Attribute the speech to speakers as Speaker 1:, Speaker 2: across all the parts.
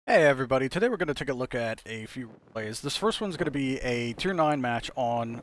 Speaker 1: Hey everybody, today we're going to take a look at a few plays. This first one's going to be a Tier 9 match on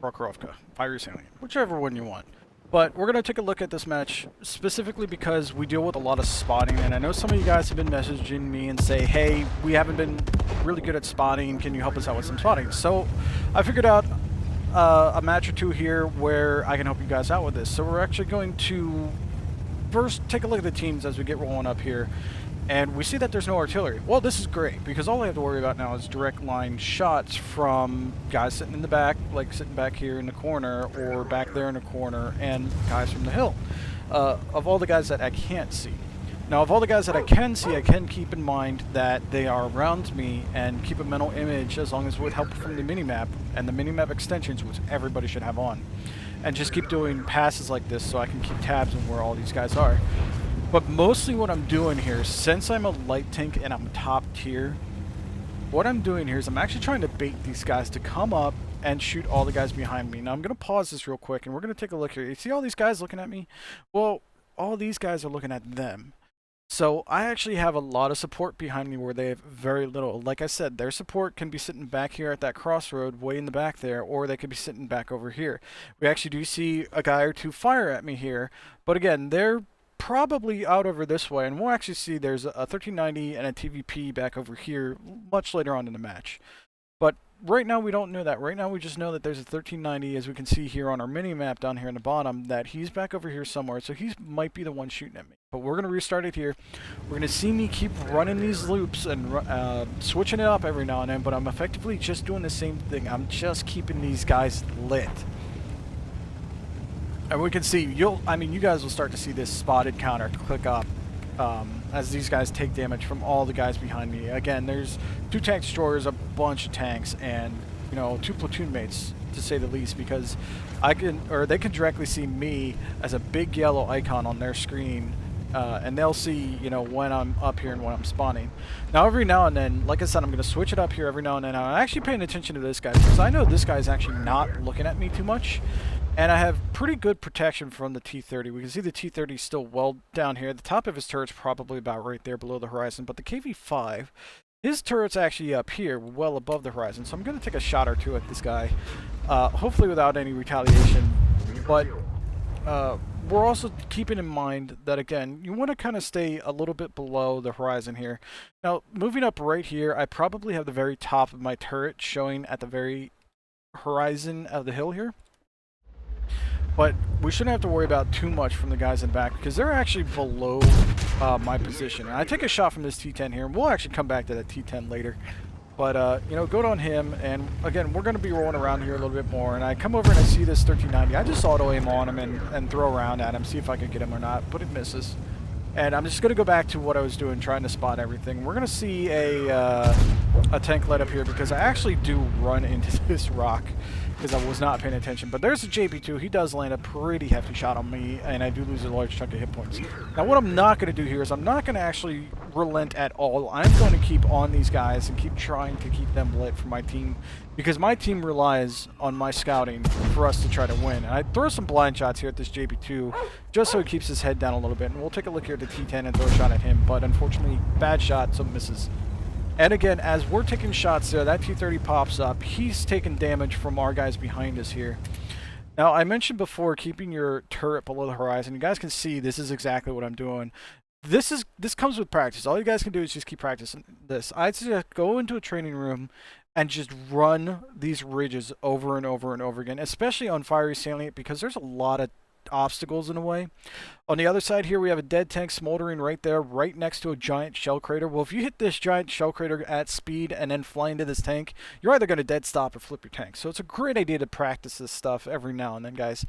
Speaker 1: Prokhorovka, Fiery Salient, whichever one you want. But we're going to take a look at this match specifically because we deal with a lot of spotting, and I know some of you guys have been messaging me and say, hey, we haven't been really good at spotting, can you help us out with some spotting? So I figured out a match or two here where I can help you guys out with this. So we're actually going to first take a look at the teams as we get rolling up here. And we see that there's no artillery. Well, this is great, because all I have to worry about now is direct line shots from guys sitting in the back, like sitting back here in the corner, or back there in the corner, and guys from the hill. Of all the guys that I can't see. Now, of all the guys that I can see, I can keep in mind that they are around me, and keep a mental image, as long as with help from the minimap, and the minimap extensions, which everybody should have on. And just keep doing passes like this so I can keep tabs on where all these guys are. But mostly what I'm doing here, since I'm a light tank and I'm top tier, what I'm doing here is I'm actually trying to bait these guys to come up and shoot all the guys behind me. Now I'm going to pause this real quick and we're going to take a look here. You see all these guys looking at me? Well, all these guys are looking at them. So I actually have a lot of support behind me where they have very little. Like I said, their support can be sitting back here at that crossroad way in the back there, or they could be sitting back over here. We actually do see a guy or two fire at me here, but again, they're probably out over this way, and we'll actually see there's a 1390 and a TVP back over here much later on in the match. But right now we don't know that. Right now we just know that there's a 1390, as we can see here on our mini map down here in the bottom, that he's back over here somewhere, so he might be the one shooting at me. But we're going to restart it here. We're going to see me keep running these loops and switching it up every now and then, but I'm effectively just doing the same thing. I'm just keeping these guys lit. And we can see, you guys will start to see this spotted counter click up as these guys take damage from all the guys behind me. Again, there's 2 tank destroyers, a bunch of tanks, and 2 platoon mates, to say the least, because they can directly see me as a big yellow icon on their screen, and they'll see, when I'm up here and when I'm spawning. Now, every now and then, like I said, I'm going to switch it up here every now and then. I'm actually paying attention to this guy, because I know this guy is actually not looking at me too much. And I have pretty good protection from the T-30. We can see the T-30 still well down here. The top of his turret's probably about right there below the horizon. But the KV-5, his turret's actually up here, well above the horizon. So I'm going to take a shot or two at this guy, hopefully without any retaliation. But we're also keeping in mind that, again, you want to kind of stay a little bit below the horizon here. Now, moving up right here, I probably have the very top of my turret showing at the very horizon of the hill here. But we shouldn't have to worry about too much from the guys in the back, because they're actually below my position. And I take a shot from this T10 here, and we'll actually come back to that T10 later. But, good on him. And, again, we're going to be rolling around here a little bit more. And I come over and I see this 1390. I just auto-aim on him and throw around at him, see if I can get him or not. But it misses. And I'm just going to go back to what I was doing, trying to spot everything. We're going to see a tank light up here, because I actually do run into this rock, because I was not paying attention. But there's a JP2. He does land a pretty hefty shot on me, and I do lose a large chunk of hit points. Now, what I'm not going to do here is I'm not going to actually relent at all. I'm going to keep on these guys and keep trying to keep them lit for my team, because my team relies on my scouting for us to try to win. And I throw some blind shots here at this JP2 just so he keeps his head down a little bit. And we'll take a look here at the T10 and throw a shot at him. But unfortunately, bad shot, so misses. And again, as we're taking shots there, that T-30 pops up. He's taking damage from our guys behind us here. Now, I mentioned before keeping your turret below the horizon. You guys can see this is exactly what I'm doing. This comes with practice. All you guys can do is just keep practicing this. I'd suggest go into a training room and just run these ridges over and over and over again, especially on Fiery Salient, because there's a lot of obstacles in the way. On the other side here, we have a dead tank smoldering right there, right next to a giant shell crater. Well, if you hit this giant shell crater at speed and then fly into this tank, you're either going to dead stop or flip your tank. So it's a great idea to practice this stuff every now and then, guys.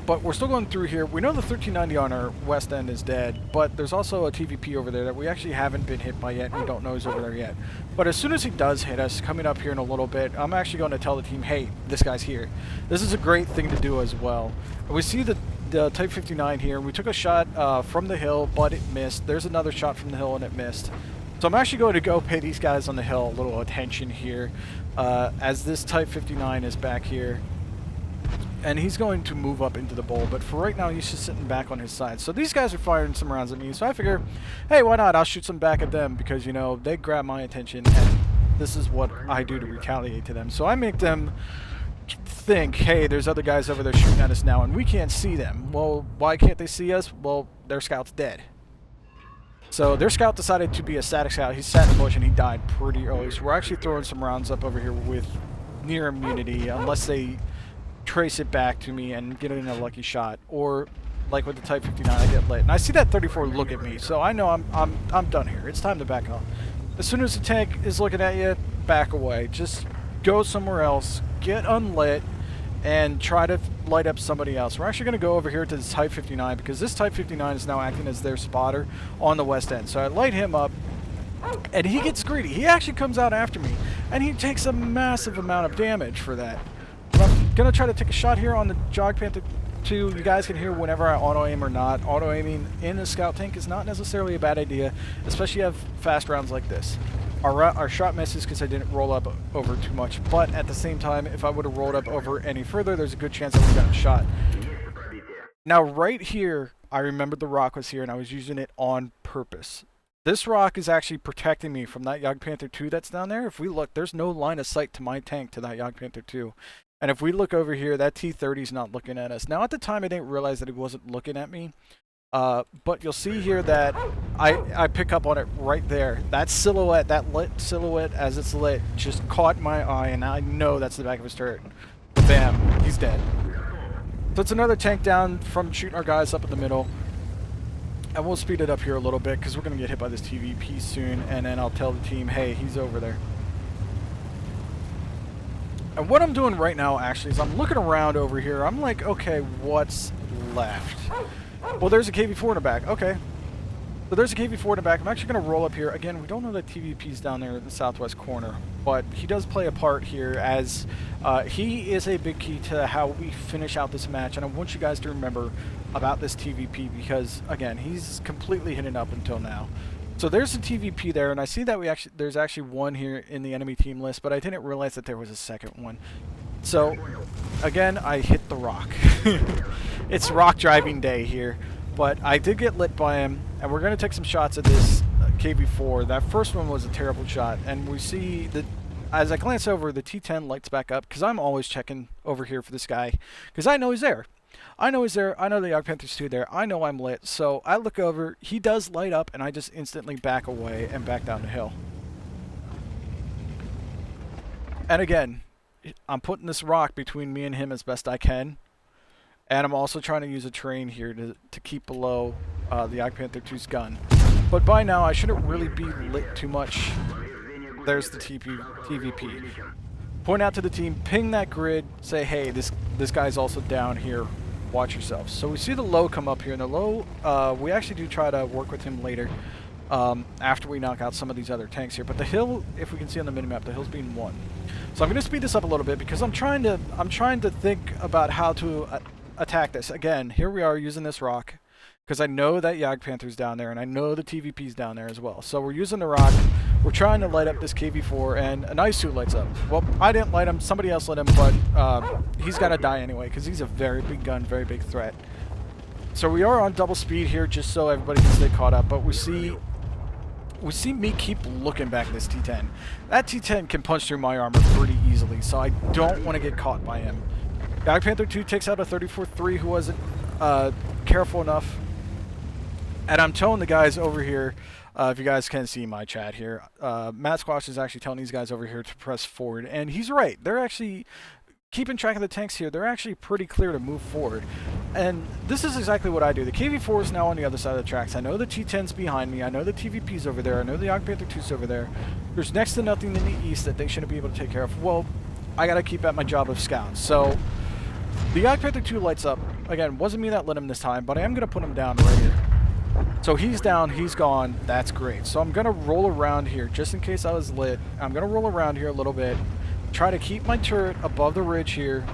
Speaker 1: But we're still going through here. We know the 1390 on our west end is dead, but there's also a TVP over there that we actually haven't been hit by yet. We don't know he's over there yet. But as soon as he does hit us, coming up here in a little bit, I'm actually going to tell the team, hey, this guy's here. This is a great thing to do as well. We see the Type 59 here. We took a shot from the hill, but it missed. There's another shot from the hill, and it missed. So I'm actually going to go pay these guys on the hill a little attention here, as this Type 59 is back here. and he's going to move up into the bowl, but for right now he's just sitting back on his side. So these guys are firing some rounds at me, so I figure, hey, why not? I'll shoot some back at them because, you know, they grab my attention, and this is what I do to retaliate to them. So I make them think, hey, there's other guys over there shooting at us now, and we can't see them. Well, why can't they see us? Well, their scout's dead. So their scout decided to be a static scout. He sat in the bush and he died pretty early. So we're actually throwing some rounds up over here with near immunity, unless they trace it back to me and get in a lucky shot, or like with the Type 59, I get lit. And I see that 34 look at me, so I know I'm done here. It's time to back off. As soon as the tank is looking at you, back away. Just go somewhere else, get unlit, and try to light up somebody else. We're actually going to go over here to this Type 59 because this Type 59 is now acting as their spotter on the west end. So I light him up, and he gets greedy. He actually comes out after me, and he takes a massive amount of damage for that. But I'm going to try to take a shot here on the Jog Panther 2. You guys can hear whenever I auto-aim or not. Auto-aiming in a scout tank is not necessarily a bad idea, especially if you have fast rounds like this. Our shot misses because I didn't roll up over too much, but at the same time, if I would have rolled up over any further, there's a good chance I would have gotten a shot. Now, right here, I remembered the rock was here, and I was using it on purpose. This rock is actually protecting me from that Jog Panther 2 that's down there. If we look, there's no line of sight to my tank to that Jog Panther 2. And if we look over here, that T-30 is not looking at us. Now, at the time, I didn't realize that he wasn't looking at me. But you'll see here that I pick up on it right there. That silhouette, that lit silhouette as it's lit, just caught my eye, and I know that's the back of his turret. Bam, he's dead. So it's another tank down from shooting our guys up in the middle. And we'll speed it up here a little bit because we're going to get hit by this TVP soon, and then I'll tell the team, hey, he's over there. And what I'm doing right now, actually, is I'm looking around over here. I'm like, okay, what's left? Well, there's a KV-4 in the back. Okay. So there's a KV-4 in the back. I'm actually going to roll up here. Again, we don't know that TVP's down there in the southwest corner, but he does play a part here as he is a big key to how we finish out this match. And I want you guys to remember about this TVP because, again, he's completely hidden up until now. So there's a TVP there, and I see that there's actually one here in the enemy team list, but I didn't realize that there was a second one. So, again, I hit the rock. It's rock driving day here, but I did get lit by him, and we're going to take some shots at this KV-4. That first one was a terrible shot, and we see that as I glance over, the T-10 lights back up, because I'm always checking over here for this guy, because I know he's there. I know he's there. I know the Jog Panther's 2 there. I know I'm lit, so I look over. He does light up, and I just instantly back away and back down the hill. And again, I'm putting this rock between me and him as best I can. And I'm also trying to use a train here to keep below the Jog Panther 2's gun. But by now, I shouldn't really be lit too much. There's the TVP. Point out to the team, ping that grid, say, hey, this guy's also down here. Watch yourselves. So we see the low come up here. And the low, we actually do try to work with him later after we knock out some of these other tanks here. But the hill, if we can see on the minimap, the hill's being won. So I'm going to speed this up a little bit because I'm trying to think about how to attack this. Again, here we are using this rock because I know that Jog Panther's down there and I know the TVP's down there as well. So we're using the rock. We're trying to light up this KV-4 and a nice suit lights up. Well, I didn't light him. Somebody else lit him, but he's got to die anyway because he's a very big gun, very big threat. So we are on double speed here just so everybody can stay caught up. But we see me keep looking back at this T-10. That T-10 can punch through my armor pretty easily, so I don't want to get caught by him. Jog Panther 2 takes out a 34-3 who wasn't careful enough. And I'm telling the guys over here, if you guys can see my chat here, Matt Squash is actually telling these guys over here to press forward. And he's right. They're actually keeping track of the tanks here. They're actually pretty clear to move forward. And this is exactly what I do. The KV-4 is now on the other side of the tracks. I know the T-10's behind me. I know the TVP's over there. I know the Jog Panther 2's over there. There's next to nothing in the east that they shouldn't be able to take care of. Well, I got to keep at my job of scouts. So the Jog Panther 2 lights up. Again, wasn't me that lit him this time, but I am going to put him down right here. So he's down, he's gone, that's great. So I'm going to roll around here, just in case I was lit. I'm going to roll around here a little bit, try to keep my turret above the ridge here,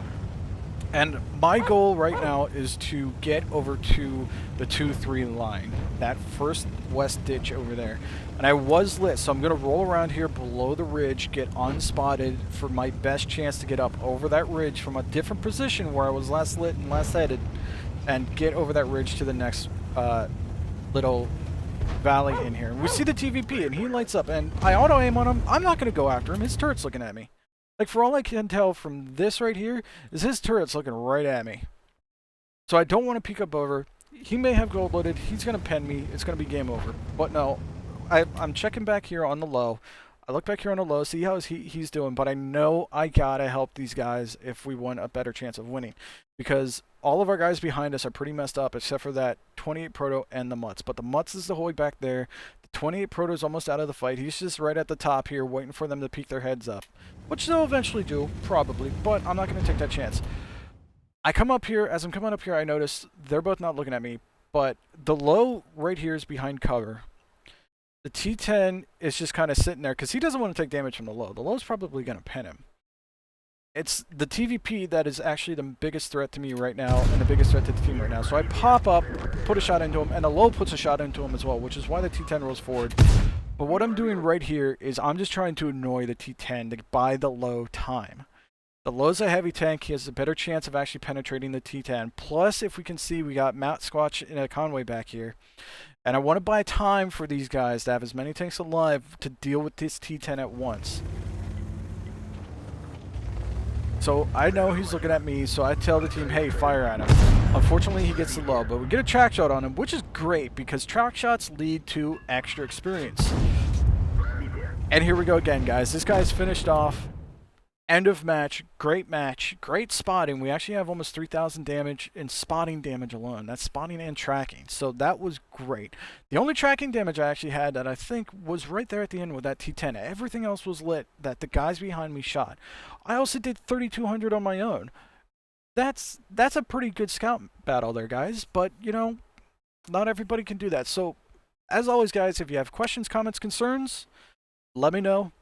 Speaker 1: And my goal right now is to get over to the 2-3 line, that first west ditch over there. And I was lit, so I'm going to roll around here below the ridge, get unspotted for my best chance to get up over that ridge from a different position where I was last lit and last headed, and get over that ridge to the next little valley in here. And we see the TVP, and he lights up, and I auto-aim on him. I'm not going to go after him. His turret's looking at me. Like, for all I can tell from this right here, is his turret's looking right at me. So I don't want to peek up over. He may have gold loaded. He's going to pen me. It's going to be game over. But no, I'm checking back here on the low. I look back here on the low, see how he's doing, but I know I got to help these guys if we want a better chance of winning. Because all of our guys behind us are pretty messed up, except for that 28 Proto and the Mutts. But the Mutts is the holy back there. The 28 Proto is almost out of the fight. He's just right at the top here, waiting for them to peek their heads up. Which they'll eventually do, probably, but I'm not going to take that chance. I come up here, as I'm coming up here, I notice they're both not looking at me, but the low right here is behind cover. The T10 is just kind of sitting there, because he doesn't want to take damage from the low. The low's probably going to pen him. It's the TVP that is actually the biggest threat to me right now, and the biggest threat to the team right now. So I pop up, put a shot into him, and the low puts a shot into him as well, which is why the T10 rolls forward. But what I'm doing right here is I'm just trying to annoy the T10 to buy the low time. The low's a heavy tank. He has a better chance of actually penetrating the T10. Plus, if we can see, we got Matt Squatch and a Conway back here. And I want to buy time for these guys to have as many tanks alive to deal with this T10 at once. So I know he's looking at me, so I tell the team, hey, fire at him. Unfortunately, he gets the low, but we get a track shot on him, which is great because track shots lead to extra experience. And here we go again, guys. This guy's finished off. End of match, great spotting. We actually have almost 3,000 damage in spotting damage alone. That's spotting and tracking, so that was great. The only tracking damage I actually had that I think was right there at the end with that T10. Everything else was lit that the guys behind me shot. I also did 3,200 on my own. That's a pretty good scout battle there, guys, but, you know, not everybody can do that. So, as always, guys, if you have questions, comments, concerns, let me know.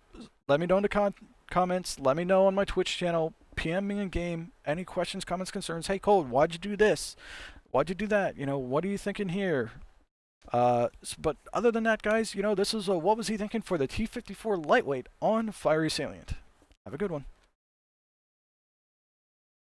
Speaker 1: Let me know in the comments. Let me know on my Twitch channel. PM me in game. Any questions, comments, concerns. Hey, Cold, why'd you do this? Why'd you do that? You know, what are you thinking here? But other than that, guys, you know, this is what was he thinking for the T-54 lightweight on Fiery Salient. Have a good one.